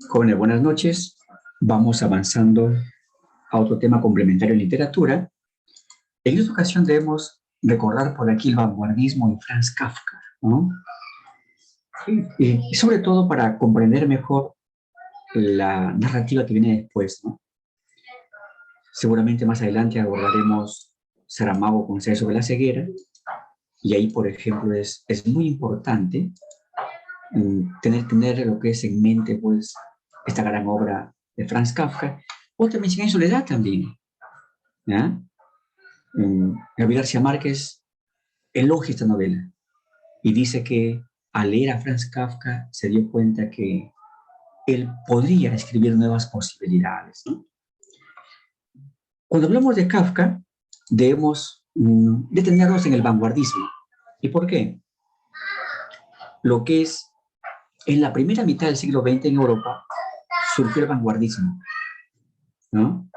Jóvenes, buenas noches. Vamos avanzando a otro tema complementario en literatura. En esta ocasión debemos recordar por aquí el vanguardismo de Franz Kafka, ¿no? Y sobre todo para comprender mejor la narrativa que viene después, ¿no? Seguramente más adelante abordaremos Saramago con Ensayo sobre la ceguera, y ahí, por ejemplo, es muy importante tener lo que es en mente, pues, esta gran obra de Franz Kafka. O también Cien años de soledad también, ¿ya? Gabriel García Márquez elogia esta novela y dice que al leer a Franz Kafka se dio cuenta que él podría escribir nuevas posibilidades, ¿no? Cuando hablamos de Kafka, debemos detenernos en el vanguardismo. ¿Y por qué? Lo que es en la primera mitad del siglo XX en Europa surgió el vanguardismo, ¿no?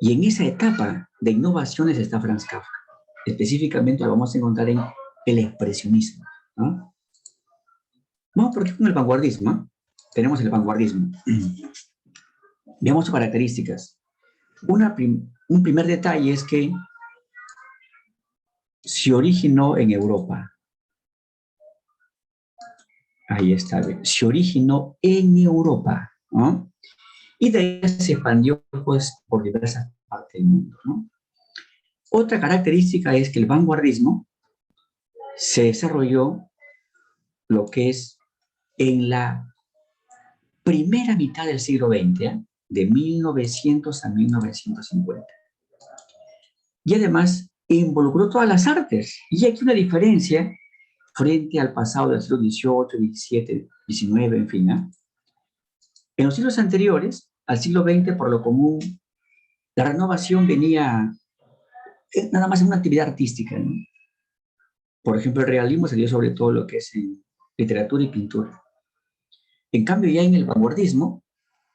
Y en esa etapa de innovaciones está Franz Kafka. Específicamente lo vamos a encontrar en el expresionismo, ¿no? Vamos por qué con el vanguardismo, ¿eh? Tenemos el vanguardismo. Veamos sus características. Un primer detalle es que se originó en Europa. Ahí está, se originó en Europa, ¿no? Y de ahí se expandió, pues, por diversas partes del mundo, ¿no? Otra característica es que el vanguardismo se desarrolló lo que es en la primera mitad del siglo XX, ¿eh? De 1900 a 1950. Y además involucró todas las artes. Y aquí una diferencia frente al pasado del siglo XVIII, XVII, XIX, en fin, ¿eh? En los siglos anteriores, al siglo XX, por lo común, la renovación venía nada más en una actividad artística, ¿no? Por ejemplo, el realismo se dio sobre todo lo que es en literatura y pintura. En cambio, ya en el vanguardismo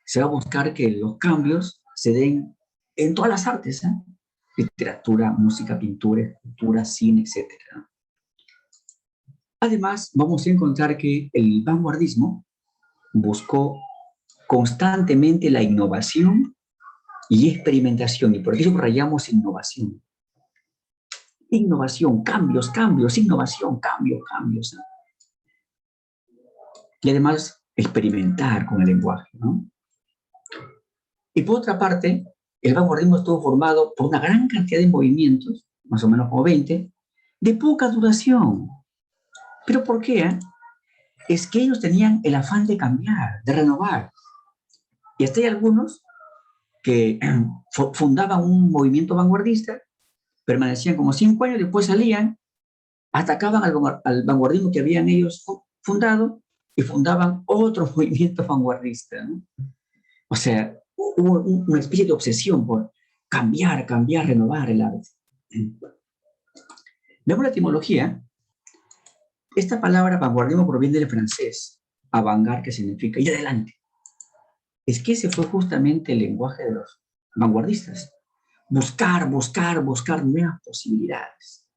se va a buscar que los cambios se den en todas las artes, ¿eh? Literatura, música, pintura, escultura, cine, etc. Además, vamos a encontrar que el vanguardismo buscó constantemente la innovación y experimentación. ¿Y por qué subrayamos innovación? Innovación, cambios, cambios, innovación, cambios, cambios, ¿eh? Y además experimentar con el lenguaje, ¿no? Y por otra parte, el vanguardismo estuvo formado por una gran cantidad de movimientos, más o menos como 20, de poca duración. ¿Pero por qué? Es que ellos tenían el afán de cambiar, de renovar. Y hasta hay algunos que fundaban un movimiento vanguardista, permanecían como 5 años, después salían, atacaban al vanguardismo que habían ellos fundado y fundaban otro movimiento vanguardista, ¿no? O sea, hubo una especie de obsesión por cambiar, cambiar, renovar el arte. Veamos la etimología. Esta palabra vanguardismo proviene del francés, avant-garde, que significa ir adelante. Es que ese fue justamente el lenguaje de los vanguardistas. Buscar, buscar, buscar nuevas posibilidades.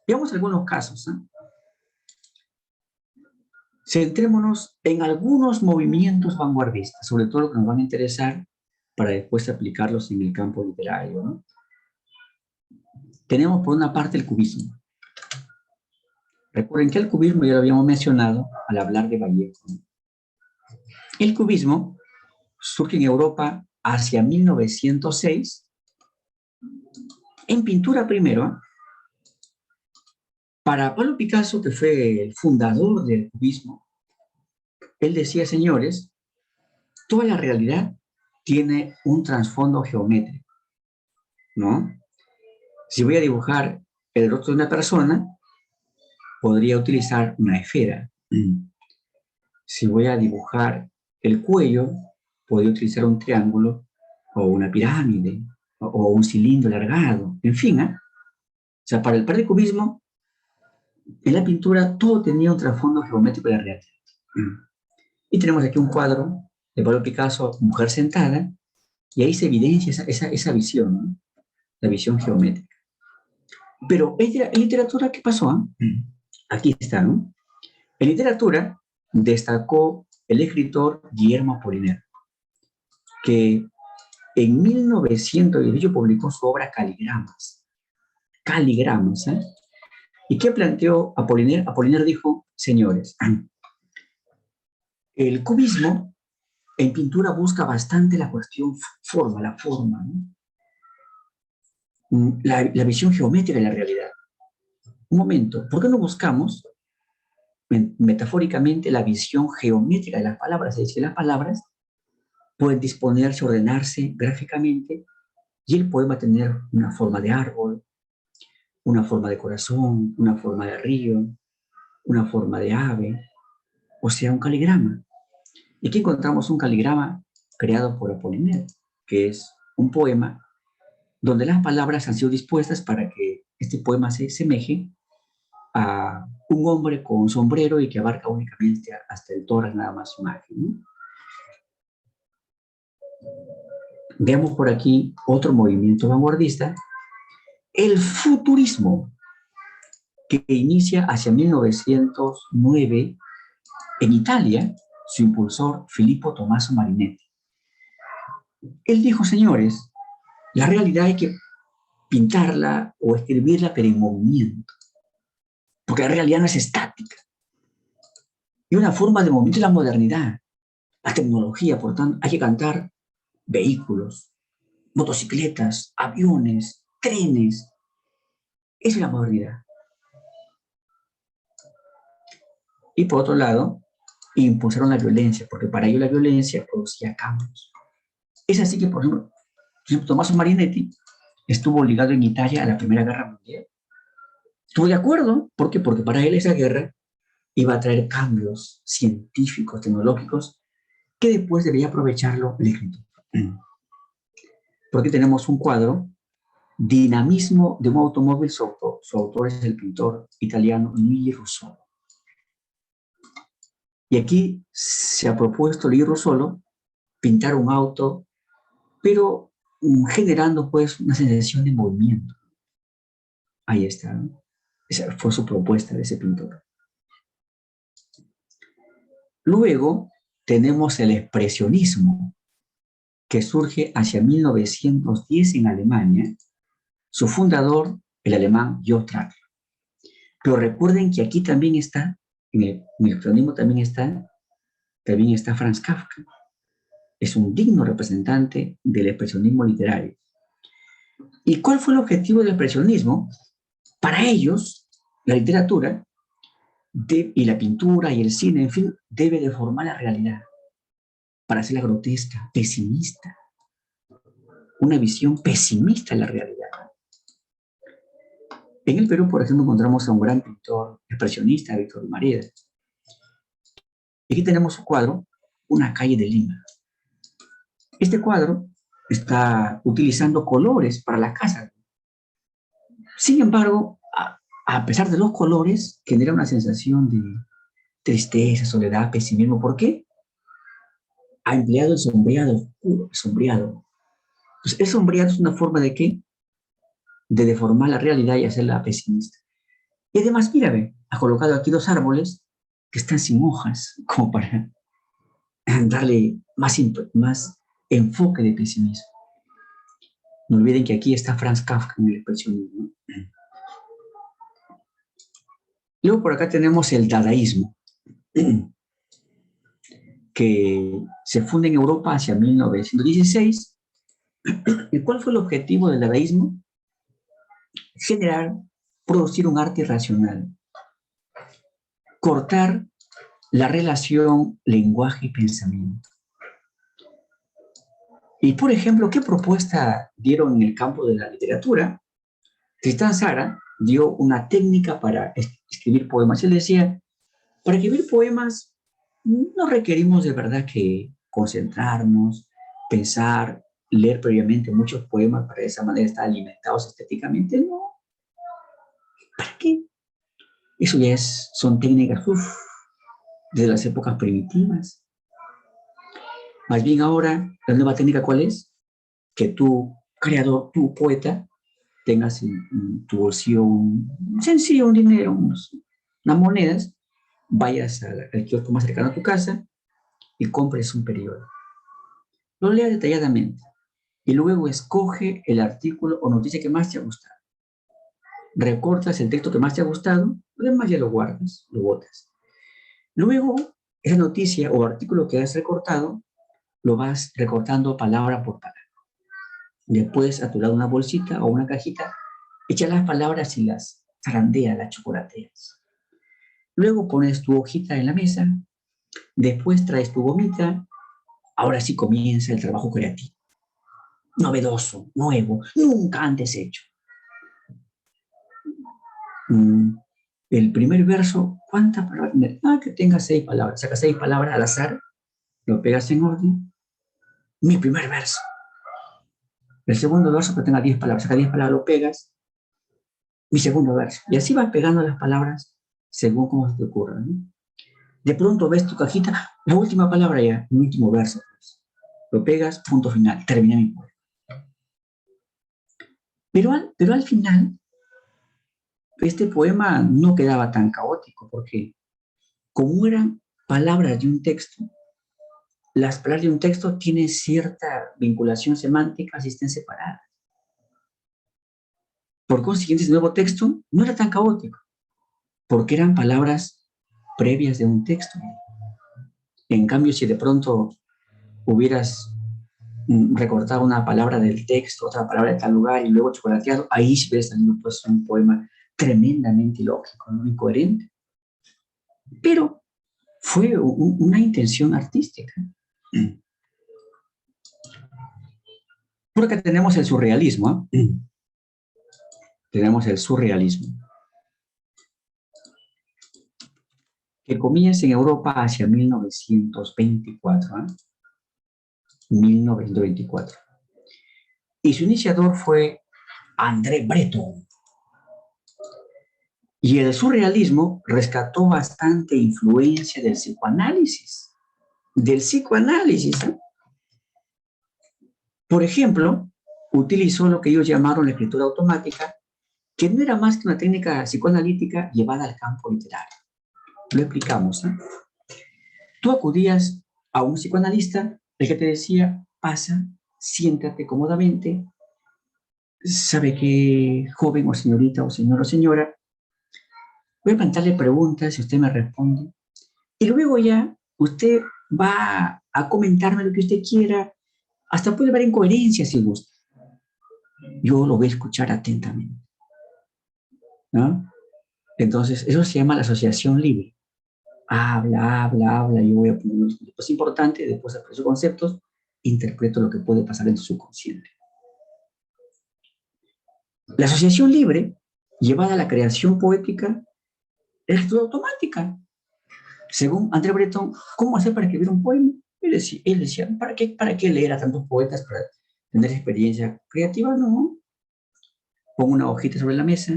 Veamos algunos casos, ¿eh? Centrémonos en algunos movimientos vanguardistas, sobre todo lo que nos van a interesar para después aplicarlos en el campo literario, ¿no? Tenemos por una parte el cubismo. Recuerden que el cubismo ya lo habíamos mencionado al hablar de Vallejo, ¿no? El cubismo surge en Europa hacia 1906, en pintura primero, ¿eh? Para Pablo Picasso, que fue el fundador del cubismo, él decía, señores, toda la realidad tiene un trasfondo geométrico. ¿no? Si voy a dibujar el rostro de una persona, podría utilizar una esfera. Si voy a dibujar el cuello, podría utilizar un triángulo o una pirámide o un cilindro alargado, en fin, ¿eh? O sea, para el par de cubismo, en la pintura todo tenía un trasfondo geométrico de la realidad. Y tenemos aquí un cuadro de Pablo Picasso, Mujer sentada, y ahí se evidencia esa visión, ¿no? La visión geométrica. Pero en literatura, ¿qué pasó? Aquí está, ¿no? En literatura destacó el escritor Guillermo Apollinaire, que en 1918 publicó su obra Caligramas. Caligramas, ¿eh? ¿Y qué planteó Apollinaire? Apollinaire dijo, señores, el cubismo en pintura busca bastante la cuestión forma, la forma, ¿no? La visión geométrica de la realidad. Un momento, ¿por qué no buscamos metafóricamente la visión geométrica de las palabras? Es decir, las palabras pueden disponerse, ordenarse gráficamente y el poema tener una forma de árbol, una forma de corazón, una forma de río, una forma de ave, o sea, un caligrama. Y aquí encontramos un caligrama creado por Apollinaire, que es un poema donde las palabras han sido dispuestas para que este poema se semeje a un hombre con un sombrero y que abarca únicamente hasta el tórax, nada más su imagen, ¿no? Veamos por aquí otro movimiento vanguardista, el futurismo, que inicia hacia 1909 en Italia, su impulsor Filippo Tommaso Marinetti. Él dijo, señores, la realidad hay que pintarla o escribirla, pero en movimiento, porque la realidad no es estática. Y una forma de movimiento es la modernidad, la tecnología, por tanto, hay que cantar vehículos, motocicletas, aviones, trenes. Esa es la modernidad. Y por otro lado, impulsaron la violencia, porque para ello la violencia producía cambios. Es así que, por ejemplo, Tommaso Marinetti estuvo ligado en Italia a la Primera Guerra Mundial. Estuvo de acuerdo, ¿por qué? Porque para él esa guerra iba a traer cambios científicos, tecnológicos, que después debía aprovecharlo el escritor. Porque tenemos un cuadro, Dinamismo de un automóvil, su autor es el pintor italiano Luigi Russolo. Y aquí se ha propuesto Luigi Russolo pintar un auto, pero generando pues una sensación de movimiento. Ahí está, ¿no? Esa fue su propuesta de ese pintor. Luego tenemos el expresionismo, que surge hacia 1910 en Alemania. Su fundador, el alemán Johann Trager. Pero recuerden que aquí también está, en el expresionismo también está Franz Kafka. Es un digno representante del expresionismo literario. ¿Y cuál fue el objetivo del expresionismo? Para ellos, la literatura y la pintura y el cine, en fin, debe deformar la realidad para hacerla grotesca, pesimista, una visión pesimista de la realidad. En el Perú, por ejemplo, encontramos a un gran pintor expresionista, Víctor Mareda. Y aquí tenemos su cuadro, Una calle de Lima. Este cuadro está utilizando colores para la casa. Sin embargo, a pesar de los colores, genera una sensación de tristeza, soledad, pesimismo. ¿Por qué? Ha empleado el sombreado oscuro, el sombreado. Pues el sombreado es una forma de ¿qué? De deformar la realidad y hacerla pesimista. Y además, mírame, ha colocado aquí dos árboles que están sin hojas, como para darle más enfoque de pesimismo. No olviden que aquí está Franz Kafka en el expresionismo. Luego por acá tenemos el dadaísmo, que se funda en Europa hacia 1916. ¿Y cuál fue el objetivo del dadaísmo? Generar, producir un arte racional, cortar la relación lenguaje y pensamiento. Y, por ejemplo, ¿qué propuesta dieron en el campo de la literatura? Tristán Tzara dio una técnica para escribir poemas. Él decía, para escribir poemas no requerimos de verdad que concentrarnos, pensar, leer previamente muchos poemas para de esa manera estar alimentados estéticamente. No, ¿para qué? Eso ya son técnicas desde las épocas primitivas. Más bien ahora, la nueva técnica, ¿cuál es? Que tú, creador, tú, poeta, tengas en tu bolsillo un dinero, unas monedas, vayas al kiosco más cercano a tu casa y compres un periódico. Lo leas detalladamente y luego escoge el artículo o noticia que más te ha gustado. Recortas el texto que más te ha gustado, lo demás ya lo guardas, lo botas. Luego, esa noticia o artículo que has recortado, lo vas recortando palabra por palabra. Después, a tu lado una bolsita o una cajita, echa las palabras y las zarandeas, las chocolateas. Luego pones tu hojita en la mesa, después traes tu gomita, ahora sí comienza el trabajo creativo. Novedoso, nuevo, nunca antes hecho. El primer verso, ¿cuántas palabras tiene? Que tenga 6 palabras. Saca 6 palabras al azar, lo pegas en orden. Mi primer verso. El segundo verso que tenga 10 palabras. Saca 10 palabras, lo pegas. Mi segundo verso. Y así vas pegando las palabras según cómo se te ocurra, ¿no? De pronto ves tu cajita, la última palabra ya, el último verso. Pues. Lo pegas, punto final, termina mi poema. Pero al final, este poema no quedaba tan caótico, porque como eran palabras de un texto, las palabras de un texto tienen cierta vinculación semántica si estén separadas. Por consiguiente, ese nuevo texto no era tan caótico, porque eran palabras previas de un texto. En cambio, si de pronto hubieras recortado una palabra del texto, otra palabra de tal lugar y luego chocolateado, ahí sí hubiera salido pues, un poema tremendamente ilógico, ¿no? Incoherente. Pero fue una intención artística. Por acá tenemos el surrealismo. Tenemos el surrealismo, que comienza en Europa hacia 1924. 1924. Y su iniciador fue André Breton. Y el surrealismo rescató bastante influencia del psicoanálisis. Del psicoanálisis. Por ejemplo, utilizó lo que ellos llamaron la escritura automática, que no era más que una técnica psicoanalítica llevada al campo literario. Lo explicamos. Tú acudías a un psicoanalista, el que te decía, pasa, siéntate cómodamente, sabe que joven o señorita o señor o señora, voy a plantearle preguntas y usted me responde. Y luego ya usted va a comentarme lo que usted quiera, hasta puede haber incoherencias si gusta. Yo lo voy a escuchar atentamente. ¿No? Entonces, eso se llama la asociación libre. Habla, yo voy a poner unos conceptos importantes, después aprecio conceptos, interpreto lo que puede pasar en su subconsciente. La asociación libre, llevada a la creación poética, es toda automática. Según André Breton, ¿cómo hacer para escribir un poema? Él decía ¿para qué leer a tantos poetas para tener experiencia creativa? No. Pon una hojita sobre la mesa,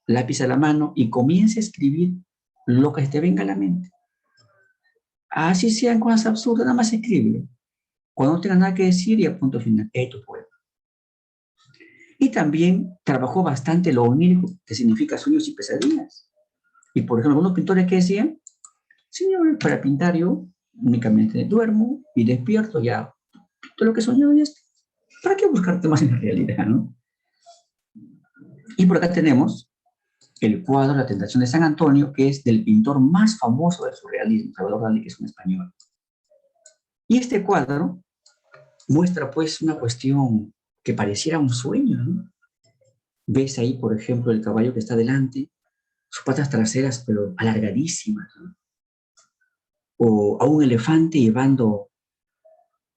lápiz a la mano y comience a escribir lo que te venga a la mente. Así sean cosas absurdas, nada más escribe. Cuando no tenga nada que decir y a punto final, es tu poema. Y también trabajó bastante lo onírico, que significa sueños y pesadillas. Y por ejemplo, algunos pintores que decían, señor, para pintar yo únicamente duermo y despierto ya. Todo lo que soñado ya está. ¿Para qué buscarte más en la realidad, no? Y por acá tenemos el cuadro La Tentación de San Antonio, que es del pintor más famoso del surrealismo, Salvador Dalí, que es un español. Y este cuadro muestra pues una cuestión que pareciera un sueño, ¿no? Ves ahí, por ejemplo, el caballo que está delante, sus patas traseras, pero alargadísimas, ¿no? O a un elefante llevando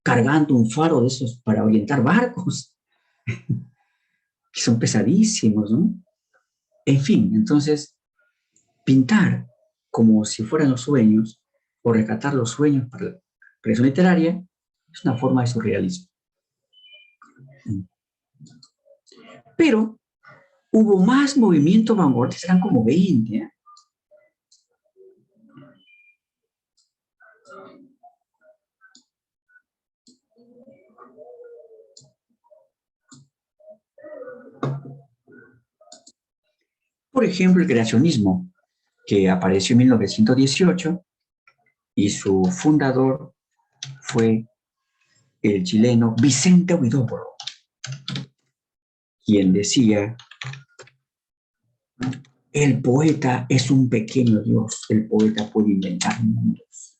cargando un faro de esos para orientar barcos, que son pesadísimos, ¿no? En fin, entonces, pintar como si fueran los sueños, o recatar los sueños para la creación literaria, es una forma de surrealismo. Pero hubo más movimientos vanguardistas, eran como 20, ¿eh? Por ejemplo, el creacionismo, que apareció en 1918 y su fundador fue el chileno Vicente Huidobro, quien decía: el poeta es un pequeño dios, el poeta puede inventar mundos.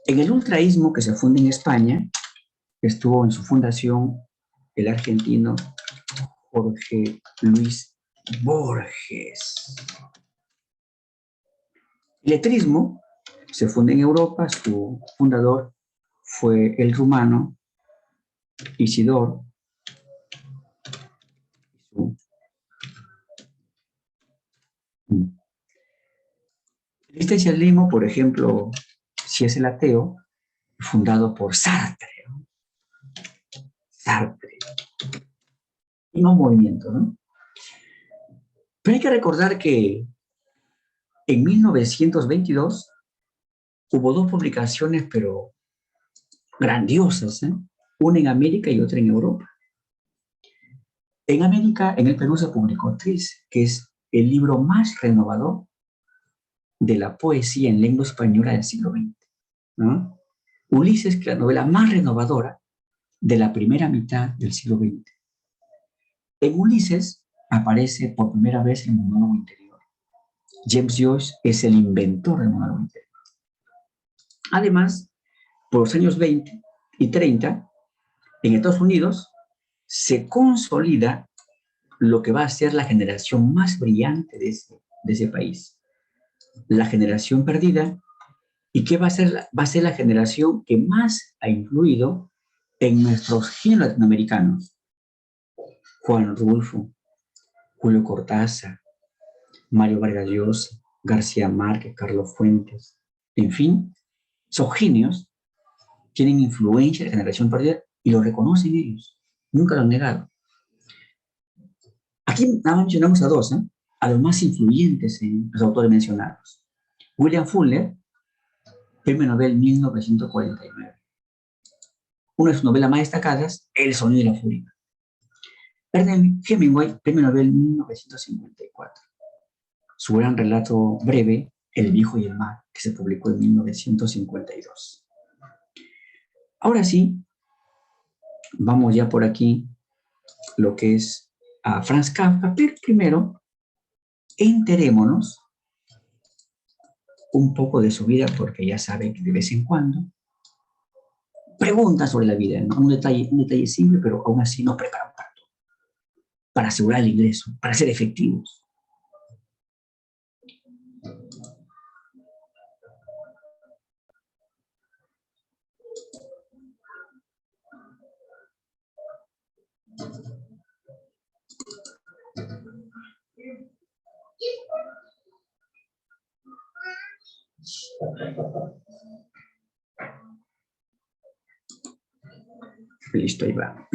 En el ultraísmo que se funda en España, estuvo en su fundación el argentino Jorge Luis Borges. El letrismo se funda en Europa, su fundador fue el rumano Isidor. El existencialismo, por ejemplo, si es el ateo, fundado por Sartre. Sartre. Y más movimiento, ¿no? Pero hay que recordar que en 1922 hubo dos publicaciones, pero grandiosas, ¿eh? Una en América y otra en Europa. En América, en el Perú, se publicó Tris, que es el libro más renovador de la poesía en lengua española del siglo XX, ¿no? Ulises, que es la novela más renovadora de la primera mitad del siglo XX. En Ulises aparece por primera vez el monólogo interior. James Joyce es el inventor del monólogo interior. Además, por los años 20 y 30, en Estados Unidos se consolida lo que va a ser la generación más brillante de ese país, la generación perdida, y que va a ser la generación que más ha influido en nuestros géneros latinoamericanos. Juan Rulfo, Julio Cortázar, Mario Vargas Llosa, García Márquez, Carlos Fuentes, en fin, son genios, tienen influencia de la generación perdida y lo reconocen ellos, nunca lo han negado. Aquí nada más mencionamos a dos, ¿eh? A los más influyentes en los autores mencionados. William Fuller, Premio Nobel 1949. Una de sus novelas más destacadas, El sonido de la furia. Ernest Hemingway, Premio Nobel 1954. Su gran relato breve, El viejo y el mar, que se publicó en 1952. Ahora sí, vamos ya por aquí, lo que es a Franz Kafka, pero primero enterémonos un poco de su vida, porque ya saben que de vez en cuando preguntas sobre la vida, ¿no? Un detalle simple, pero aún así nos preparan para asegurar el ingreso, para ser efectivos. Listo, ahí va.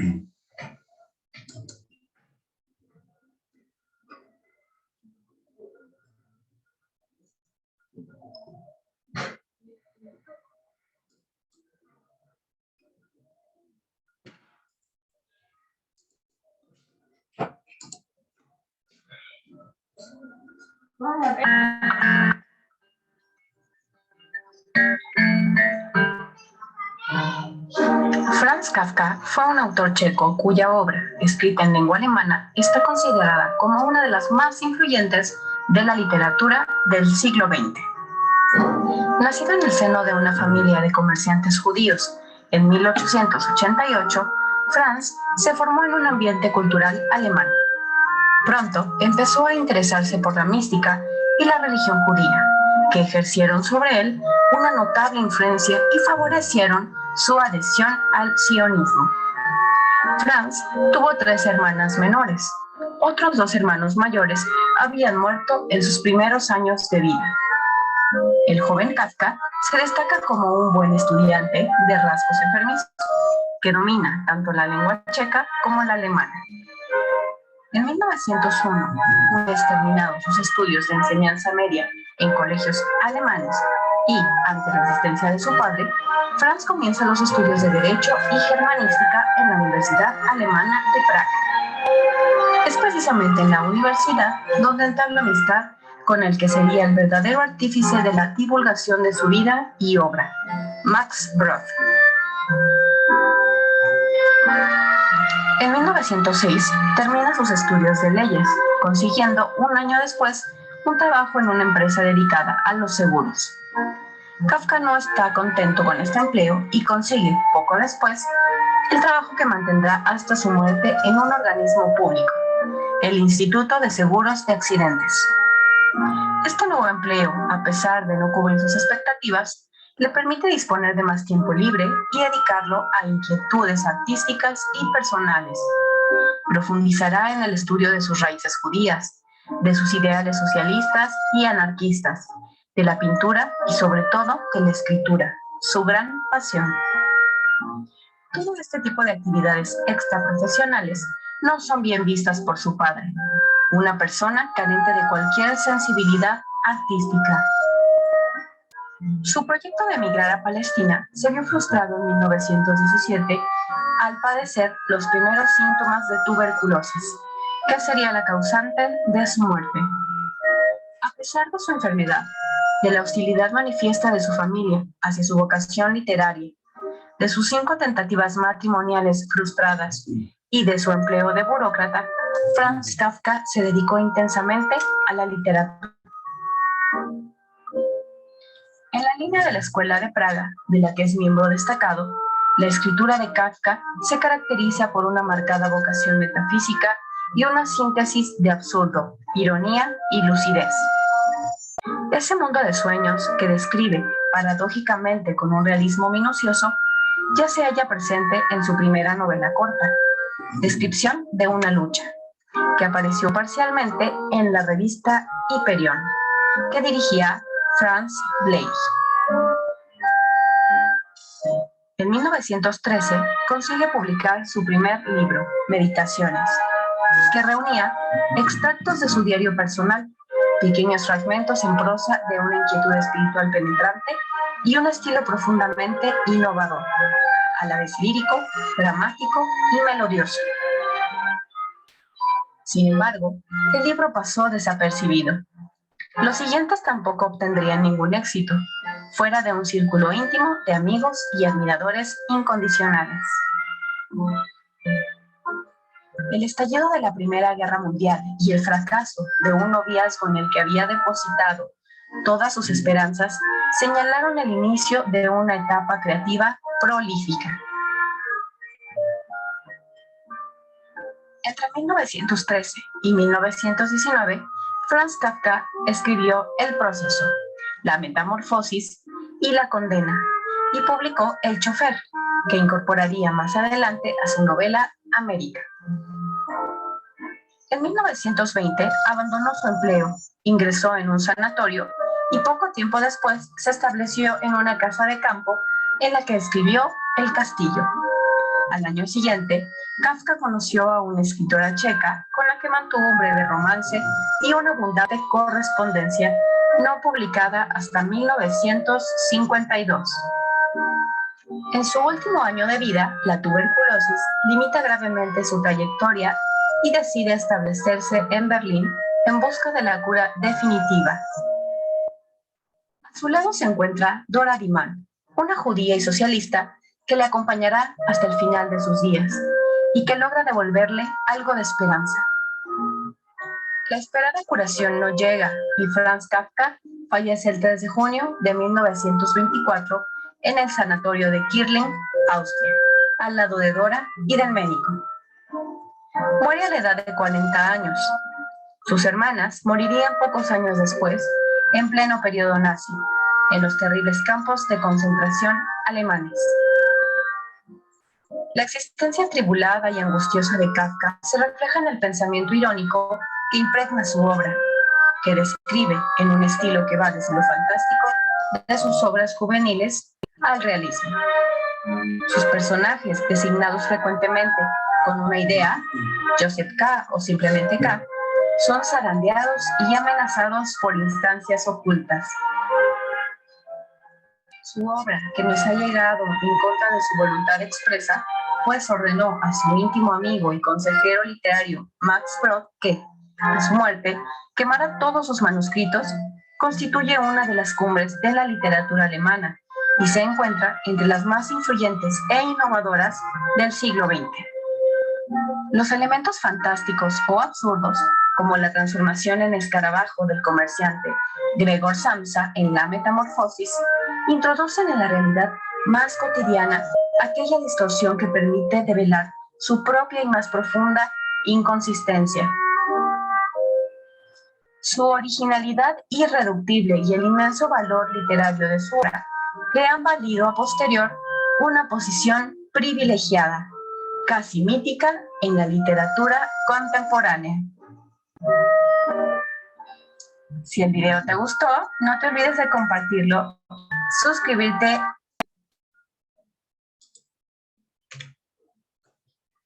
Franz Kafka fue un autor checo cuya obra, escrita en lengua alemana, está considerada como una de las más influyentes de la literatura del siglo XX. Nacido en el seno de una familia de comerciantes judíos en 1888, Franz se formó en un ambiente cultural alemán. Pronto empezó a interesarse por la mística y la religión judía, que ejercieron sobre él una notable influencia y favorecieron su adhesión al sionismo. Franz tuvo 3 hermanas menores. Otros 2 hermanos mayores habían muerto en sus primeros años de vida. El joven Kafka se destaca como un buen estudiante de rasgos enfermizos, que domina tanto la lengua checa como la alemana. En 1901, una vez terminados sus estudios de enseñanza media en colegios alemanes y ante la existencia de su padre, Franz comienza los estudios de Derecho y Germanística en la Universidad Alemana de Praga. Es precisamente en la universidad donde entabla amistad con el que sería el verdadero artífice de la divulgación de su vida y obra, Max Brod. En 1906 termina sus estudios de leyes, consiguiendo un año después un trabajo en una empresa dedicada a los seguros. Kafka no está contento con este empleo y consigue, poco después, el trabajo que mantendrá hasta su muerte en un organismo público, el Instituto de Seguros de Accidentes. Este nuevo empleo, a pesar de no cubrir sus expectativas, le permite disponer de más tiempo libre y dedicarlo a inquietudes artísticas y personales. Profundizará en el estudio de sus raíces judías, de sus ideales socialistas y anarquistas, de la pintura y sobre todo de la escritura, su gran pasión. Todo este tipo de actividades extraprofesionales no son bien vistas por su padre, una persona carente de cualquier sensibilidad artística. Su proyecto de emigrar a Palestina se vio frustrado en 1917 al padecer los primeros síntomas de tuberculosis, que sería la causante de su muerte. A pesar de su enfermedad, de la hostilidad manifiesta de su familia hacia su vocación literaria, de sus 5 tentativas matrimoniales frustradas y de su empleo de burócrata, Franz Kafka se dedicó intensamente a la literatura. En la línea de la Escuela de Praga, de la que es miembro destacado, la escritura de Kafka se caracteriza por una marcada vocación metafísica y una síntesis de absurdo, ironía y lucidez. Ese mundo de sueños que describe paradójicamente con un realismo minucioso ya se halla presente en su primera novela corta, Descripción de una lucha, que apareció parcialmente en la revista Hyperion, que dirigía Franz Blei. En 1913 consigue publicar su primer libro, Meditaciones, que reunía extractos de su diario personal, pequeños fragmentos en prosa de una inquietud espiritual penetrante y un estilo profundamente innovador, a la vez lírico, dramático y melodioso. Sin embargo, el libro pasó desapercibido. Los siguientes tampoco obtendrían ningún éxito, fuera de un círculo íntimo de amigos y admiradores incondicionales. El estallido de la Primera Guerra Mundial y el fracaso de un noviazgo en el que había depositado todas sus esperanzas señalaron el inicio de una etapa creativa prolífica. Entre 1913 y 1919, Franz Kafka escribió El proceso, La metamorfosis y La condena, y publicó El chofer, que incorporaría más adelante a su novela América. En 1920 abandonó su empleo, ingresó en un sanatorio y poco tiempo después se estableció en una casa de campo en la que escribió El castillo. Al año siguiente, Kafka conoció a una escritora checa con la que mantuvo un breve romance y una abundante correspondencia, no publicada hasta 1952. En su último año de vida, la tuberculosis limita gravemente su trayectoria y decide establecerse en Berlín en busca de la cura definitiva. A su lado se encuentra Dora Diman, una judía y socialista que le acompañará hasta el final de sus días y que logra devolverle algo de esperanza. La esperada curación no llega y Franz Kafka fallece el 3 de junio de 1924 en el sanatorio de Kirling, Austria, al lado de Dora y del médico. Muere a la edad de 40 años. Sus hermanas morirían pocos años después en pleno periodo nazi, en los terribles campos de concentración alemanes. La existencia atribulada y angustiosa de Kafka se refleja en el pensamiento irónico que impregna su obra, que describe en un estilo que va desde lo fantástico de sus obras juveniles al realismo. Sus personajes, designados frecuentemente con una idea, Joseph K. o simplemente K., son zarandeados y amenazados por instancias ocultas. Su obra, que nos ha llegado en contra de su voluntad expresa, pues ordenó a su íntimo amigo y consejero literario Max Brod que, a su muerte, quemara todos sus manuscritos, constituye una de las cumbres de la literatura alemana y se encuentra entre las más influyentes e innovadoras del siglo XX. Los elementos fantásticos o absurdos, como la transformación en escarabajo del comerciante Gregor Samsa en La Metamorfosis, introducen en la realidad más cotidiana aquella distorsión que permite develar su propia y más profunda inconsistencia. Su originalidad irreductible y el inmenso valor literario de su obra le han valido a posterior una posición privilegiada, casi mítica en la literatura contemporánea. Si el video te gustó, no te olvides de compartirlo, suscribirte.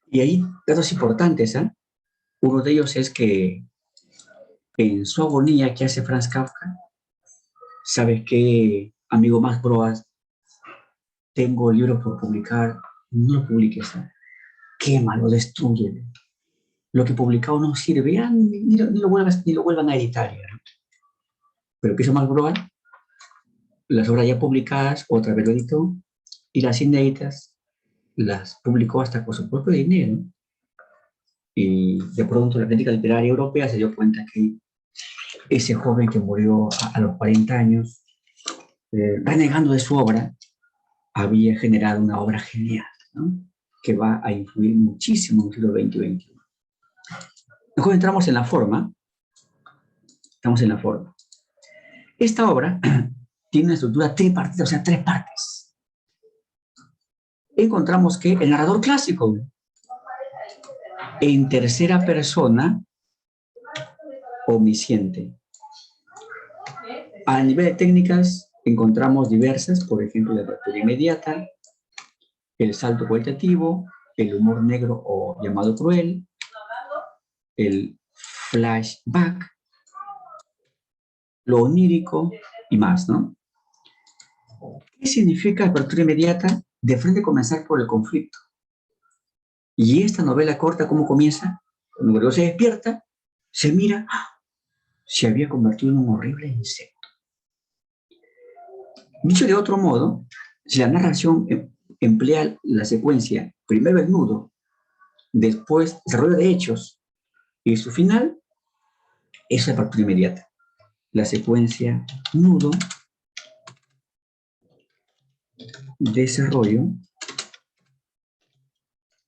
Y hay datos importantes, ¿eh? Uno de ellos es que en su agonía que hace Franz Kafka, ¿sabes qué, amigo más proas? Tengo el libro por publicar, no lo publiques, ¿eh? Quémalo, destruye. Lo que publicado no sirve, ya ni lo vuelvan a editar. ¿No? Pero ¿qué hizo más proa? Las obras ya publicadas, otra vez lo editó, y las inéditas las publicó hasta con su propio dinero. Y de pronto la crítica literaria europea se dio cuenta que ese joven que murió a los 40 años, renegando de su obra, había generado una obra genial, ¿no? Que va a influir muchísimo en el siglo XX y XXI. Mejor entramos en la forma. Estamos en la forma. Esta obra tiene una estructura tripartita, o sea, tres partes. Encontramos que el narrador clásico, en tercera persona, omnisciente. A nivel de técnicas, encontramos diversas, por ejemplo, la apertura inmediata, el salto cualitativo, el humor negro o llamado cruel, el flashback, lo onírico y más, ¿no? ¿Qué significa apertura inmediata? De frente comenzar por el conflicto. Y esta novela corta, ¿cómo comienza? Cuando Gregorio se despierta, se mira, se había convertido en un horrible insecto. Dicho de otro modo, si la narración emplea la secuencia, primero el nudo, después desarrollo de hechos, y su final es la apertura inmediata. La secuencia nudo, desarrollo,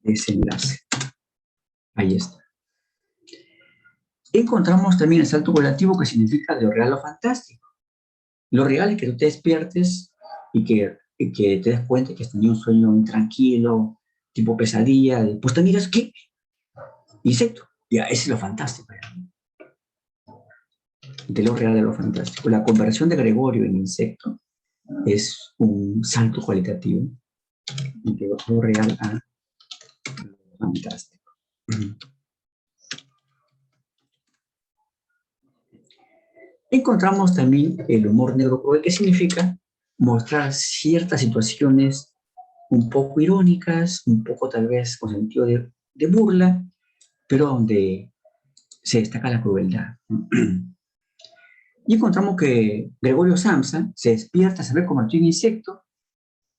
desenlace. Ahí está. Encontramos también el salto relativo, que significa de lo real a lo fantástico. Lo real es que tú te despiertes y que te des cuenta que has tenido un sueño intranquilo, tipo pesadilla. Pues te miras, ¿qué? Insecto. Ya, ese es lo fantástico. De lo real a lo fantástico. La conversión de Gregorio en insecto es un salto cualitativo de lo real a lo fantástico. Encontramos también el humor negro cruel, que significa mostrar ciertas situaciones un poco irónicas, un poco tal vez con sentido de burla, pero donde se destaca la crueldad. Y encontramos que Gregorio Samsa se despierta, se ve convertido en insecto,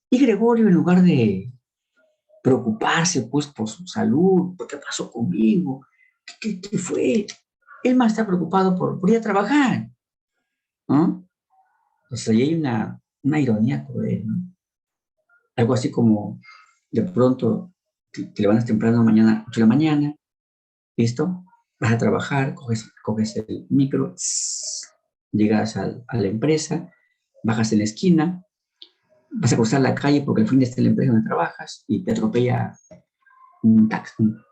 y Gregorio, en lugar de preocuparse pues por su salud, por qué pasó conmigo, qué fue, él más está preocupado por ir a trabajar, ¿no? Entonces ahí hay una ironía cruel, ¿no? Algo así como, de pronto, te levantas temprano mañana, 8 de la mañana, ¿listo? Vas a trabajar, coges el micro, Llegas a la empresa, bajas en la esquina, vas a cruzar la calle porque al fin está la empresa donde trabajas y te atropella un taxi, ¿no?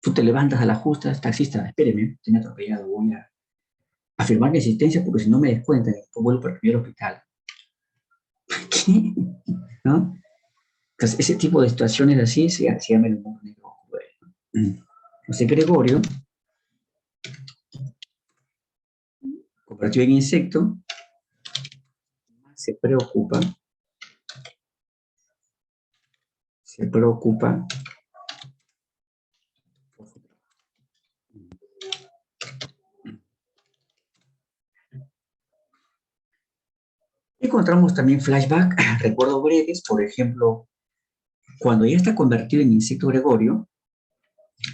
Tú te levantas a la justa, taxista, espéreme, te me ha atropellado, voy a firmar mi asistencia porque si no me descuentan, después vuelvo para el primer hospital. ¿Qué? ¿No? Entonces, ese tipo de situaciones así se llama el humor negro. Bueno, entonces, Gregorio, convertido en insecto, se preocupa por su trabajo. Encontramos también flashback, recuerdos breves, por ejemplo, cuando ya está convertido en insecto Gregorio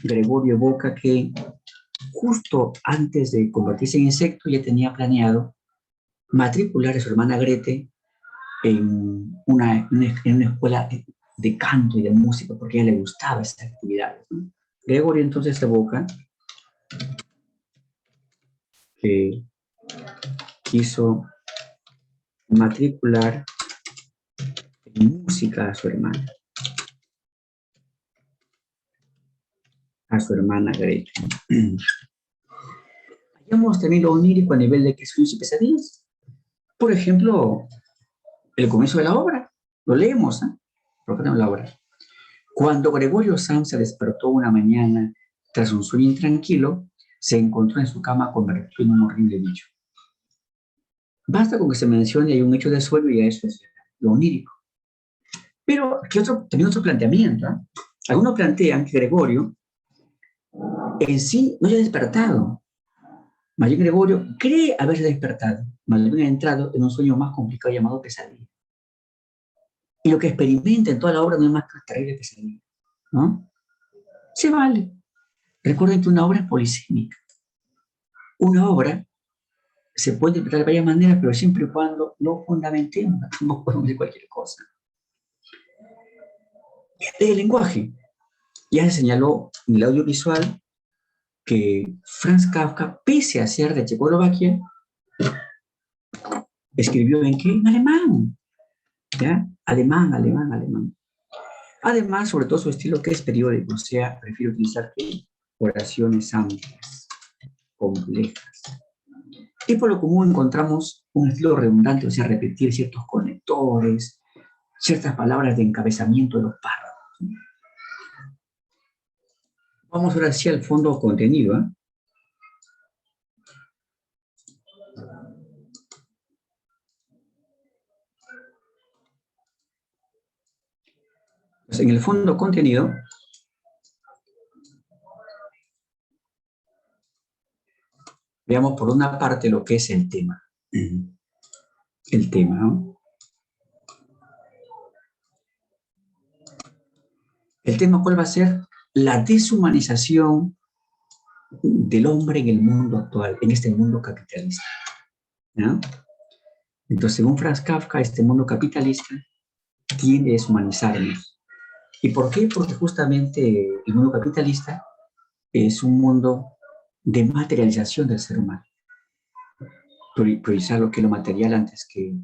evoca que justo antes de convertirse en insecto ya tenía planeado matricular a su hermana Grete en una escuela de canto y de música, porque a ella le gustaba esas actividades, ¿no? Gregorio entonces evoca que quiso matricular en música a su hermana Grete. Hallamos también lo onírico a nivel de que sueños y pesadillas. Por ejemplo, el comienzo de la obra, lo leemos, ¿eh? ¿Por qué no la obra? Cuando Gregorio Sam se despertó una mañana tras un sueño intranquilo, se encontró en su cama convertido en un horrible bicho. Basta con que se mencione hay un hecho de sueño y eso es lo onírico. Pero aquí también otro planteamiento, ¿eh? Algunos plantean que Gregorio en sí no haya despertado. Más bien Gregorio cree haberse despertado, más bien ha entrado en un sueño más complicado llamado pesadilla. Y lo que experimenta en toda la obra no es más que terrible pesadilla, ¿no? Se vale. Recuerden que una obra es polisémica. Una obra se puede interpretar de varias maneras, pero siempre y cuando no fundamentemos, no podemos decir cualquier cosa. El lenguaje. Ya se señaló en el audiovisual que Franz Kafka, pese a ser de Checoslovaquia, escribió ¿en qué? En alemán. ¿Ya? Alemán. Además, sobre todo su estilo que es periódico, o sea, prefiero utilizar oraciones amplias, complejas. Y por lo común encontramos un estilo redundante, o sea, repetir ciertos conectores, ciertas palabras de encabezamiento de los párrafos. Vamos ahora sí al fondo contenido, ¿eh? Pues en el fondo contenido, veamos por una parte lo que es el tema. El tema, ¿no? El tema, ¿cuál va a ser? La deshumanización del hombre en el mundo actual, en este mundo capitalista, ¿no? Entonces, según Franz Kafka, este mundo capitalista tiende a deshumanizarnos. ¿Y por qué? Porque justamente el mundo capitalista es un mundo de materialización del ser humano. Priorizar lo que es lo material antes que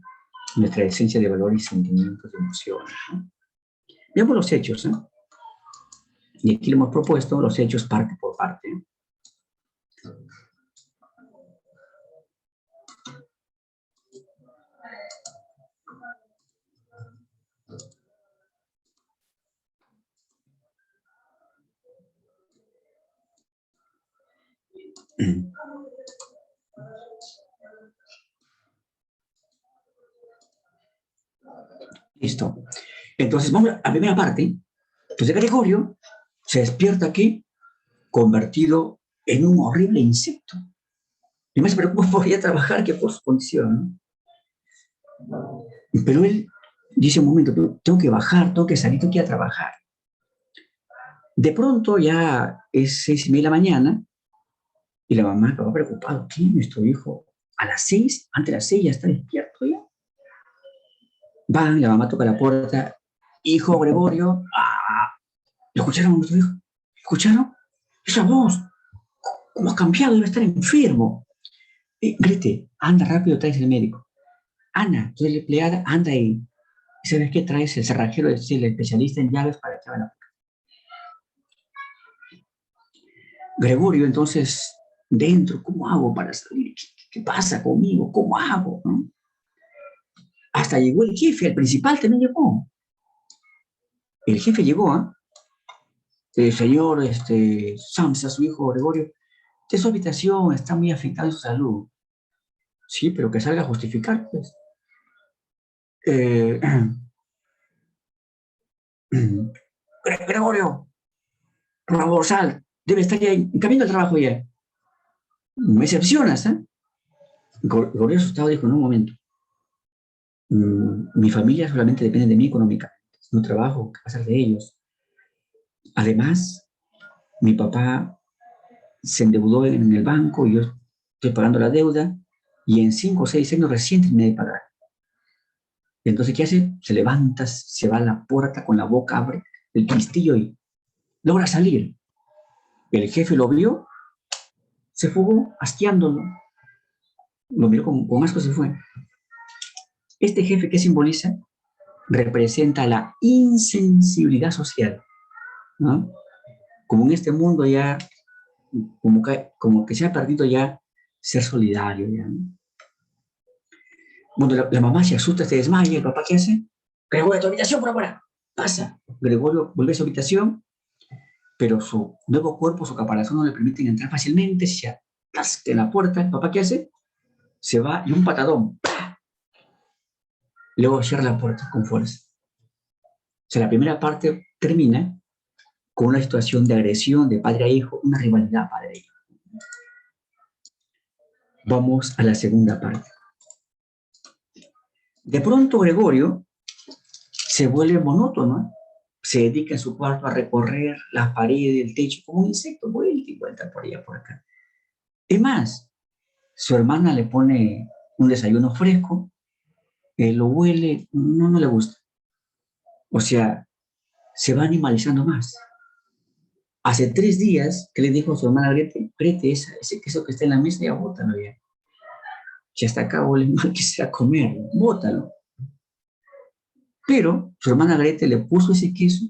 nuestra esencia de valores, sentimientos, emociones, ¿no? Veamos los hechos, ¿eh? Y aquí lo hemos propuesto, los hechos parte por parte. Listo. Entonces, vamos a la primera parte. Entonces, Gregorio se despierta aquí convertido en un horrible insecto. Y más se preocupa por ir a trabajar que por su condición, ¿no? Pero él dice un momento, tengo que bajar, tengo que salir, tengo que ir a trabajar. De pronto ya es 6:30 de la mañana y la mamá, el papá preocupado, ¿qué? Nuestro hijo a las 6, antes de las 6 ya está despierto ya. Van, la mamá toca la puerta, hijo Gregorio, ¡ah! ¿Lo escucharon a nuestro hijo? ¿Escucharon? Esa voz, ¿cómo ha cambiado? Debe estar enfermo. Grete, anda rápido, traes el médico. Ana, tú eres la empleada, anda ahí. ¿Y sabes qué traes? El cerrajero, es el especialista en llaves para que haga. Gregorio, entonces, dentro, ¿cómo hago para salir? ¿Qué pasa conmigo? ¿Cómo hago? ¿No? Hasta llegó el jefe, el principal también llegó. El jefe llegó, ¿eh? El señor Samsa, su hijo Gregorio, de su habitación está muy afectado en su salud. Sí, pero que salga a justificar, pues. Eh, Gregorio, por favor, sal. Debe estar ya en camino al trabajo ya. Me decepcionas, ¿eh? Gregorio asustado dijo, en un momento, mi familia solamente depende de mí económicamente. No trabajo, ¿qué pasa de ellos? Además, mi papá se endeudó en el banco y yo estoy pagando la deuda y en 5 o 6 años recién terminé de pagar. Entonces, ¿qué hace? Se levanta, se va a la puerta con la boca, abre el pistillo y logra salir. El jefe lo vio, se fugó, hastiándolo, lo miró con asco y se fue. Este jefe, ¿qué simboliza? Representa la insensibilidad social, ¿no? Como en este mundo ya, como que se ha perdido ya ser solidario, ya, ¿no? Bueno, la mamá se asusta, se desmaya, el papá, ¿qué hace? Gregorio, a tu habitación por ahora. Pasa. Gregorio vuelve a su habitación, pero su nuevo cuerpo, su caparazón no le permiten entrar fácilmente, se atasca en la puerta. ¿El papá qué hace? Se va y un patadón. ¡Pah! Luego cierra la puerta con fuerza. O sea, la primera parte termina con una situación de agresión de padre a hijo, una rivalidad padre a hijo. Vamos a la segunda parte. De pronto Gregorio se vuelve monótono, se dedica en su cuarto a recorrer las paredes, el techo, como un insecto, vuelta y vuelta por allá, por acá. Es más, su hermana le pone un desayuno fresco, lo huele, no le gusta. O sea, se va animalizando más. Hace 3 días que le dijo a su hermana Grete, Grete, ese queso que está en la mesa, ya bótalo ya. Ya hasta acá huele mal, que sea comer, bótalo. Pero su hermana Grete le puso ese queso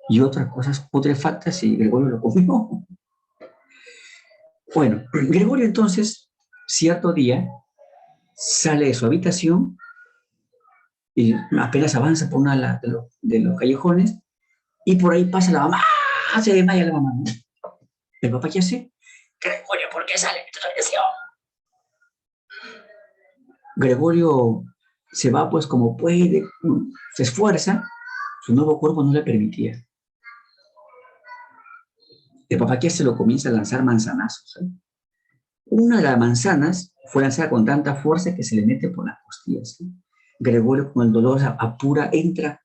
y otras cosas putrefactas y Gregorio lo comió. Bueno, Gregorio entonces, cierto día, sale de su habitación y apenas avanza por una de los callejones y por ahí pasa la mamá. ¡Ah! Se desmaya la mamá, ¿no? ¿El papá qué hace? Gregorio, ¿por qué sale de tu habitación? Gregorio se va pues como puede, se esfuerza, su nuevo cuerpo no le permitía. El papá qué hace, lo comienza a lanzar manzanazos, ¿eh? Una de las manzanas fue lanzada con tanta fuerza que se le mete por las costillas, ¿eh? Gregorio con el dolor apura, entra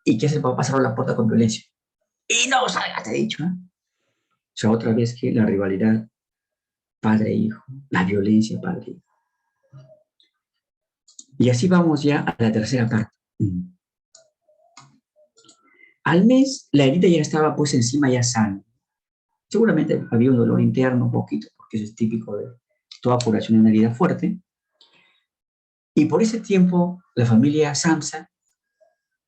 y ¿qué hace el papá? Cerró la puerta con violencia. Y no salgas, te he dicho, ¿eh? O sea, otra vez que la rivalidad padre-hijo, la violencia padre-hijo. Y así vamos ya a la tercera parte. Al mes, la herida ya estaba pues encima ya sana. Seguramente había un dolor interno un poquito, porque eso es típico de toda curación de una herida fuerte. Y por ese tiempo, la familia Samsa,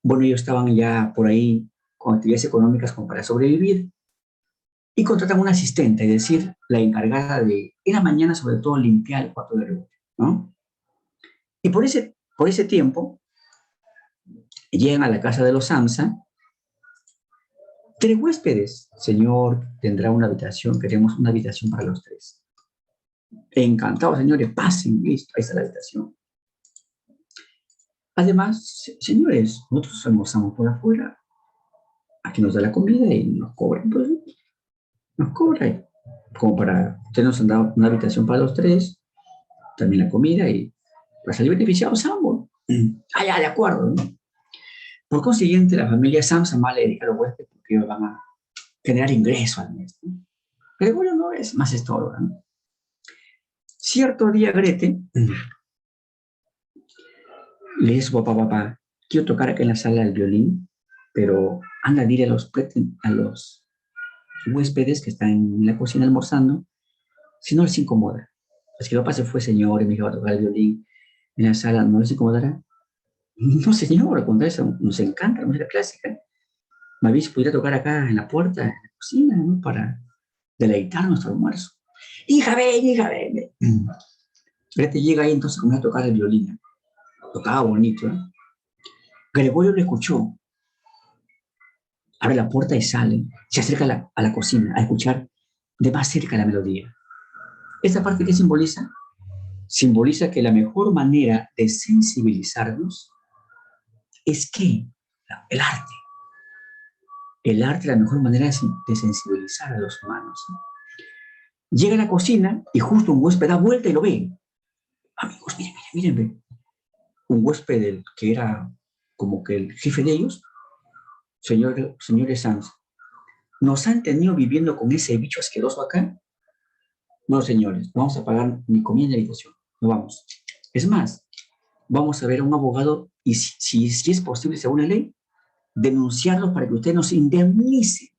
bueno, ellos estaban ya por ahí con actividades económicas como para sobrevivir y contratan una asistente, es decir, la encargada de, en la mañana sobre todo, limpiar el cuarto de Gregorio, ¿no? Y por ese tiempo, llegan a la casa de los Samsa 3 huéspedes. Señor, tendrá una habitación, queremos una habitación para los 3. Encantados, señores, pasen, listo, ahí está la habitación. Además, señores, nosotros almorzamos por afuera, aquí nos da la comida y nos cobran, pues, nos cobran, como para, ustedes nos han dado una habitación para los 3, también la comida y para salir beneficiados ambos. Ah, ya, de acuerdo, ¿no? Por consiguiente, la familia Samsa más le dedica a los huéspedes porque ellos van a generar ingresos al mes, ¿no? Pero bueno, no es más esto, ¿no? Cierto día, Grete le dice a su papá, quiero tocar acá en la sala el violín, pero anda a decirle a los huéspedes que están en la cocina almorzando, si no les incomoda. Es que el papá se fue, señor, y me dijo a tocar el violín en la sala, ¿no les incomodará? No, señor, con eso nos encanta la música clásica. Más bien si pudiera tocar acá en la puerta, en la cocina, ¿no? Para deleitar nuestro almuerzo. Hija, ven. Grete llega ahí entonces comienza a tocar el violín. Tocaba bonito, ¿eh? Gregorio lo escuchó, abre la puerta y sale. Se acerca a la cocina a escuchar de más cerca la melodía. ¿Esta parte qué simboliza? Simboliza que la mejor manera de sensibilizarnos es que el arte. El arte es la mejor manera de sensibilizar a los humanos, ¿no? Llega a la cocina y justo un huésped da vuelta y lo ve. Amigos, miren. Un huésped que era como que el jefe de ellos, señores Sanz, ¿nos han tenido viviendo con ese bicho asqueroso acá? No, señores, no vamos a pagar ni comida ni habitación. No vamos. Es más, vamos a ver a un abogado y si es posible, según la ley, denunciarlos para que usted nos indemnice.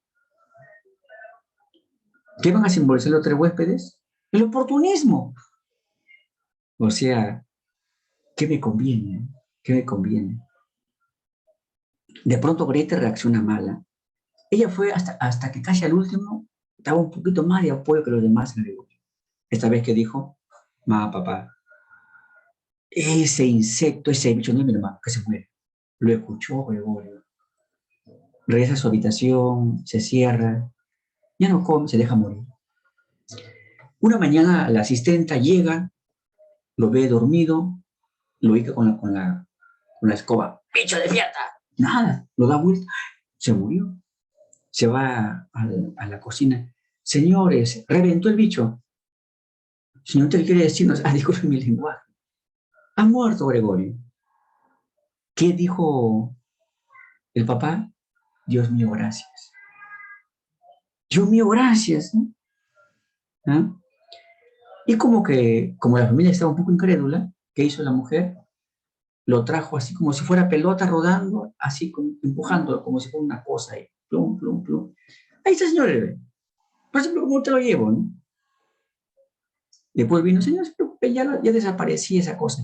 ¿Qué van a simbolizar los tres huéspedes? El oportunismo. O sea, ¿qué me conviene? ¿Qué me conviene? De pronto Grete reacciona mala. Ella fue hasta que casi al último daba un poquito más de apoyo que los demás en el negocio. Esta vez que dijo, mamá, papá, ese insecto, ese bicho no es mi hermano, que se muere. Lo escuchó Gregorio. Regresa a su habitación, se cierra, ya no come, se deja morir. Una mañana la asistenta llega, lo ve dormido, lo ubica con la escoba. ¡Bicho, despierta! Nada, lo da vuelta, se murió. Se va a la cocina. Señores, reventó el bicho. Señor, ¿usted quiere decirnos? Disculpe mi lenguaje. Ha muerto Gregorio. ¿Qué dijo el papá? Dios mío, gracias. Dios mío, gracias, ¿no? ¿Ah? Y como la familia estaba un poco incrédula, ¿qué hizo la mujer? Lo trajo así como si fuera pelota rodando, así como, empujándolo como si fuera una cosa ahí. Plum, plum, plum. Ahí está, señor Hervé. Por ejemplo, ¿cómo te lo llevo, no? Después vino, señor, no se preocupe, ya desaparecía esa cosa.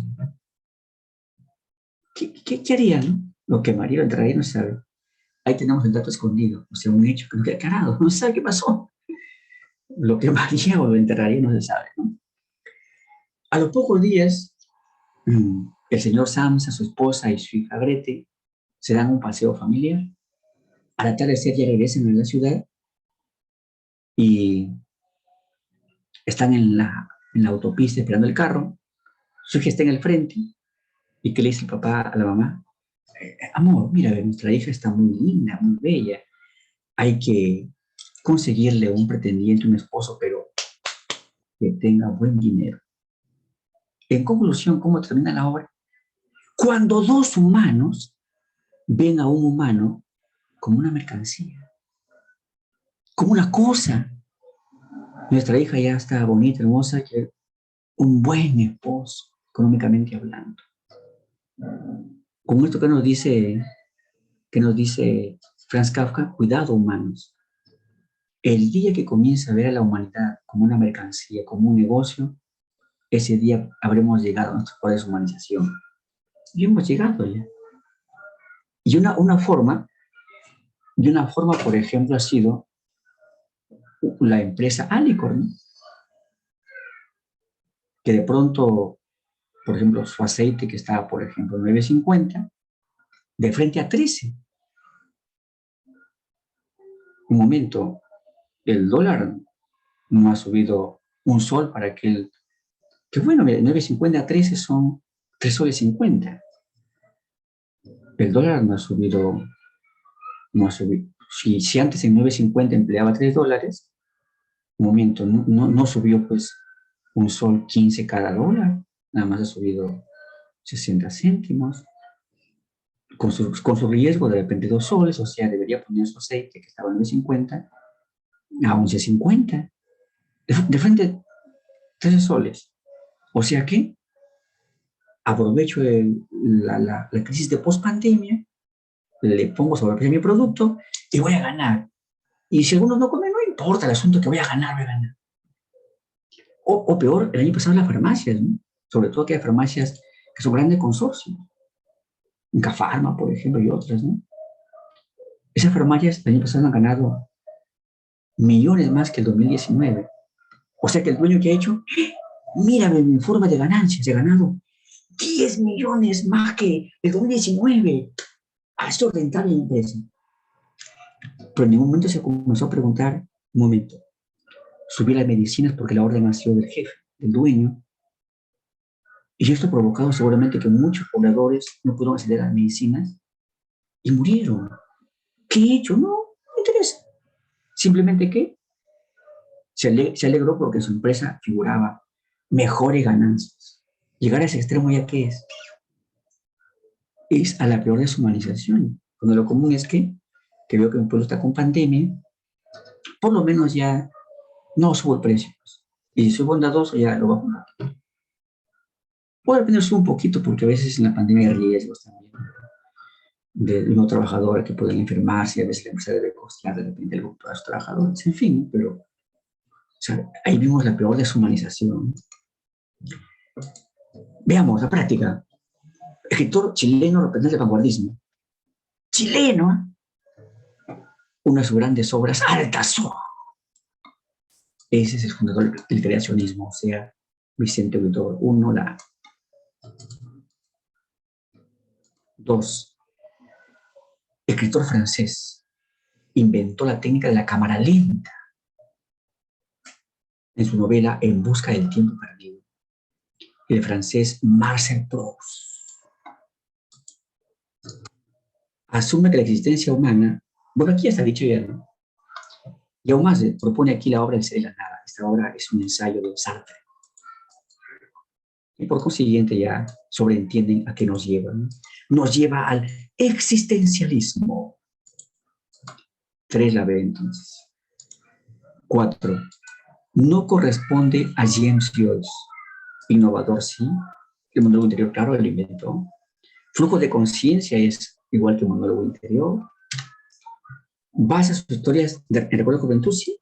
¿Qué haría, no? Lo que María Entraría no sabe. Ahí tenemos el dato escondido, o sea, un hecho que no queda aclarado, no se sabe qué pasó. Lo que María o lo enterraría no se sabe, ¿no? A los pocos días, el señor Samsa, su esposa y su hija Grete se dan un paseo familiar. Al atardecer ya regresan a la ciudad y están en la autopista esperando el carro. Su hija está en el frente y que le dice el papá a la mamá, amor, mira, nuestra hija está muy linda, muy bella. Hay que conseguirle un pretendiente, un esposo, pero que tenga buen dinero. En conclusión, ¿cómo termina la obra? Cuando dos humanos ven a un humano como una mercancía, como una cosa. Nuestra hija ya está bonita, hermosa, que un buen esposo, económicamente hablando. Con esto que nos dice Franz Kafka, cuidado humanos. El día que comience a ver a la humanidad como una mercancía, como un negocio, ese día habremos llegado a nuestra deshumanización. Y hemos llegado ya. Y una forma, por ejemplo, ha sido la empresa Alicorn, ¿no? Que de pronto, por ejemplo, su aceite que estaba, por ejemplo, 9.50, de frente a 13. Un momento, el dólar no ha subido un sol para que bueno, 9.50 a 13 son 3 soles 50. El dólar no ha subido. Si antes en 9.50 empleaba $3, un momento, no subió pues un sol 15 cada dólar, nada más ha subido 60 céntimos, con su riesgo de repente 2 soles, o sea, debería poner su aceite que estaba en 9.50 a 11.50, de frente 13 soles. O sea que aprovecho la crisis de post-pandemia, le pongo sobreprecio a mi producto y voy a ganar. Y si algunos no comen, no importa, el asunto es que voy a ganar. O peor, el año pasado las farmacias, ¿no? Sobre todo aquellas farmacias que son grandes consorcios. Incafarma, por ejemplo, y otras, ¿no? Esas farmacias el año pasado han ganado millones más que el 2019. O sea que el dueño que ha hecho, mírame mi informe de ganancias, he ganado 10 millones más que el 2019. Ha sido rentable la empresa. Pero en ningún momento se comenzó a preguntar, un momento, subí las medicinas porque la orden ha sido del jefe, del dueño, y esto ha provocado seguramente que muchos pobladores no pudieron acceder a las medicinas y murieron. ¿Qué he hecho? No, no me interesa. Simplemente que se alegró porque en su empresa figuraba mejores ganancias. Llegar a ese extremo ya que es a la peor deshumanización. Cuando lo común es que veo que mi pueblo está con pandemia, por lo menos ya no subo el precio. Y si soy bondadoso, ya lo bajo. Puede depender un poquito, porque a veces en la pandemia hay riesgos también de una trabajadora que pueden enfermarse, y a veces la empresa debe costear de repente algo para los trabajadores, en fin, pero o sea, ahí vimos la peor deshumanización. Veamos la práctica. Escritor chileno representante del vanguardismo. Chileno. Una de sus grandes obras, Altazor. Ese es el fundador del creacionismo, o sea, Vicente Huidobro. Uno, la. Dos, escritor francés. Inventó la técnica de la cámara lenta en su novela En busca del tiempo perdido. El francés Marcel Proust asume que la existencia humana, bueno, aquí ya está dicho ya, ¿no? Y aún más, propone aquí la obra El ser y la nada. Esta obra es un ensayo de Sartre. Y por consiguiente ya sobreentienden a qué nos lleva, ¿no? Nos lleva al existencialismo. 3 la ve entonces. 4. No corresponde a James Joyce. Innovador sí. El monólogo interior, claro, él lo inventó. Flujo de conciencia es igual que el monólogo interior. Basa sus historias en recuerdo de juventud, sí.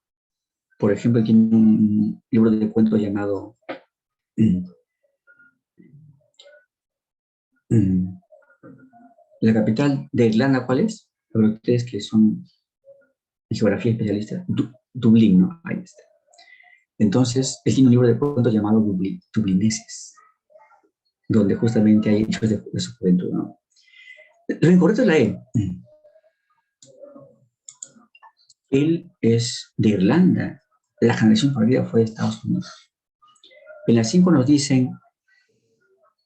Por ejemplo, tiene un libro de cuentos llamado La capital de Irlanda, ¿cuál es? Para ustedes que son en geografía especialistas, Dublín, ¿no? Ahí está. Entonces, él tiene un libro de cuentos llamado Dublineses, donde justamente hay hechos de su juventud, ¿no? Lo incorrecto es la E. Él es de Irlanda. La generación perdida fue de Estados Unidos. En las 5 nos dicen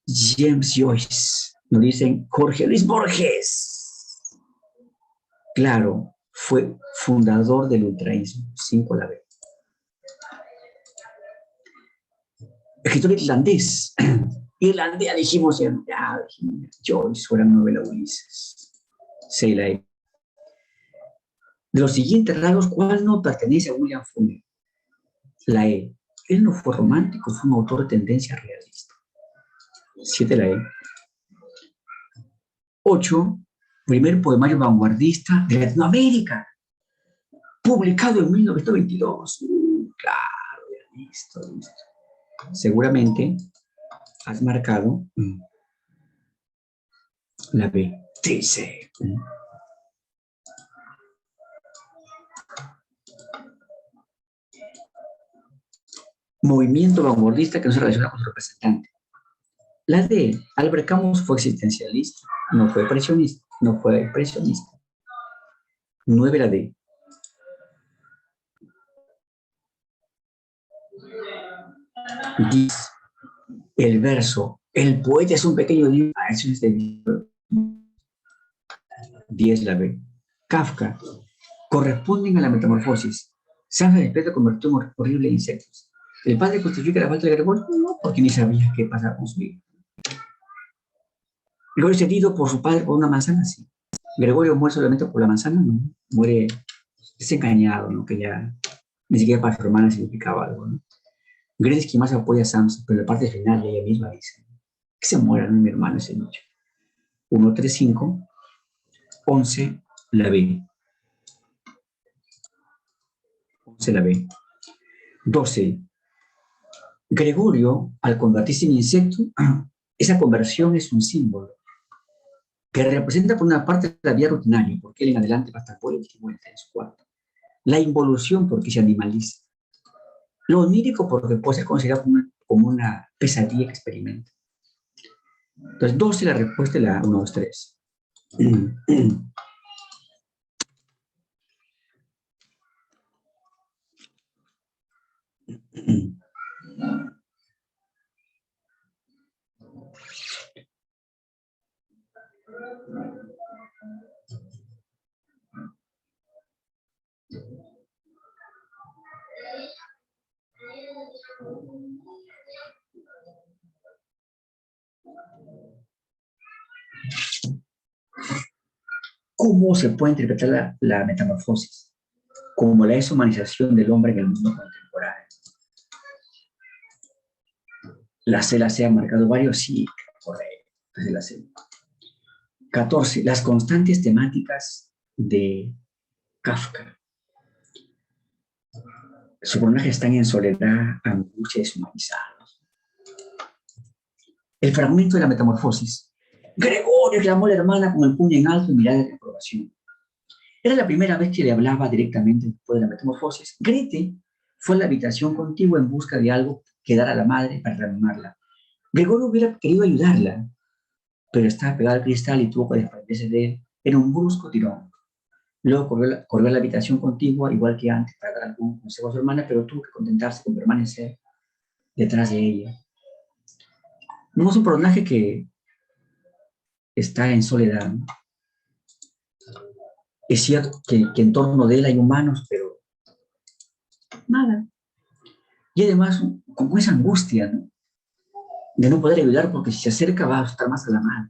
James Joyce, nos dicen Jorge Luis Borges. Claro, fue fundador del ultraísmo. 5 la B. Escritor irlandés. Irlandés, dijimos ya, Joyce, fue la novela Ulises. 6 la E. De los siguientes rasgos, ¿cuál no pertenece a William Faulkner? La E. Él no fue romántico, fue un autor de tendencia realista. 7 la E. 8. Primer poemario vanguardista de Latinoamérica, publicado en 1922. Claro, listo. Seguramente has marcado la B. Dice. Movimiento vanguardista que no se relaciona con su representante. La D. Albert Camus fue existencialista, no fue expresionista. 9 la D. Dice el verso, el poeta es un pequeño Dios. Eso es de 10 la B. Kafka, corresponden a la metamorfosis. San Despierta convirtió en horrible insectos. ¿El padre justifica la falta de Gregorio? No, porque ni sabía qué pasaba con su hijo. Gregorio es herido por su padre por una manzana, sí. Gregorio muere solamente por la manzana, no. Muere desengañado, ¿no? Que ya ni siquiera para su hermana significaba algo, ¿no? Gretzky más apoya a Samson, pero en la parte final ella misma dice que se muera, ¿no? Mi hermano ese noche. 1, 3, 5, 11, la B. 11 la B. 12. Gregorio, al convertirse en insecto, esa conversión es un símbolo que representa por una parte la vida rutinaria, porque él en adelante va a estar vuelta y vuelta en su cuarto. La involución, porque se animaliza. Lo onírico, porque puede ser considerado como una pesadilla experimento. Entonces, 12 la respuesta es la 1, 2, 3. ¿Cómo se puede interpretar la metamorfosis? Como la deshumanización del hombre en el mundo contemporáneo. La C ha marcado varios, sí, correcto. Entonces la C. 14. Las constantes temáticas de Kafka. Sus personajes están en soledad, angustia, deshumanizados. El fragmento de la metamorfosis. Gregorio exclamó la hermana con el puño en alto y mirada de reprobación. Era la primera vez que le hablaba directamente después de la metamorfosis. Grete fue a la habitación contigua en busca de algo que dar a la madre para reanimarla. Gregorio hubiera querido ayudarla, pero estaba pegado al cristal y tuvo que desprenderse de él en un brusco tirón. Luego corrió a la habitación contigua, igual que antes, para dar algún consejo a su hermana, pero tuvo que contentarse con permanecer detrás de ella. Vemos un personaje que está en soledad, ¿no? Es cierto que en torno de él hay humanos, pero nada. Y además, con esa angustia, ¿no? De no poder ayudar porque si se acerca va a estar más a la mano.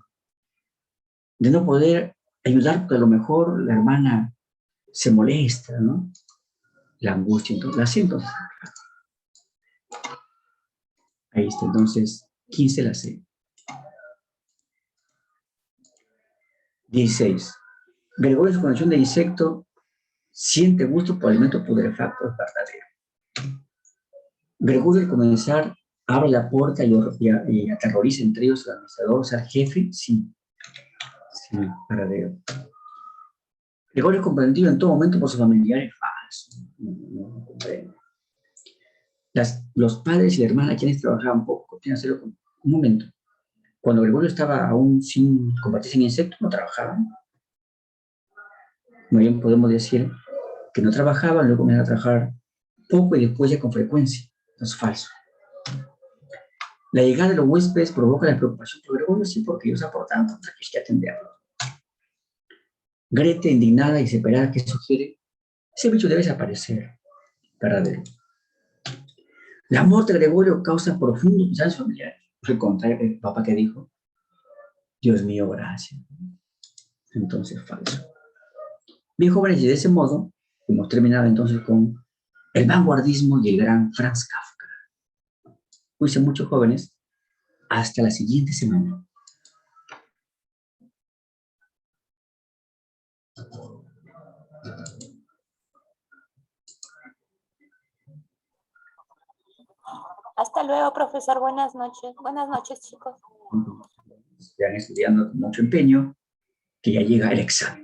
De no poder ayudar porque a lo mejor la hermana se molesta, ¿no? La angustia, entonces, la siento. Ahí está, entonces, 15 la C. 16. Gregorio en su condición de insecto siente gusto por alimentos putrefactos verdadero. Gregorio al comenzar abre la puerta y aterroriza entre ellos al administrador, o sea, al jefe, sí, verdadero. Gregorio es comprendido en todo momento por sus familiares falsos. No comprende. Los padres y la hermana, quienes trabajaban poco, tienen que hacerlo con un momento. Cuando Gregorio estaba aún sin convertirse en insecto, no trabajaban. Muy bien podemos decir que no trabajaban, luego comenzaron a trabajar poco y después ya con frecuencia. Eso es falso. La llegada de los huéspedes provoca la preocupación por Gregorio, sí, porque ellos aportaban para que hay que atenderlo. Grete, indignada y desesperada, que sugiere, ese bicho debe desaparecer, verdadero. La muerte de Gregorio causa profundo cansancio familiar. Al contrario, el papá que dijo, Dios mío, gracias. Entonces, falso. Bien, jóvenes, y de ese modo, hemos terminado entonces con el vanguardismo y el gran Franz Kafka. Cuídense mucho, jóvenes. Hasta la siguiente semana. Hasta luego, profesor. Buenas noches. Buenas noches, chicos. Están estudiando con mucho empeño, que ya llega el examen.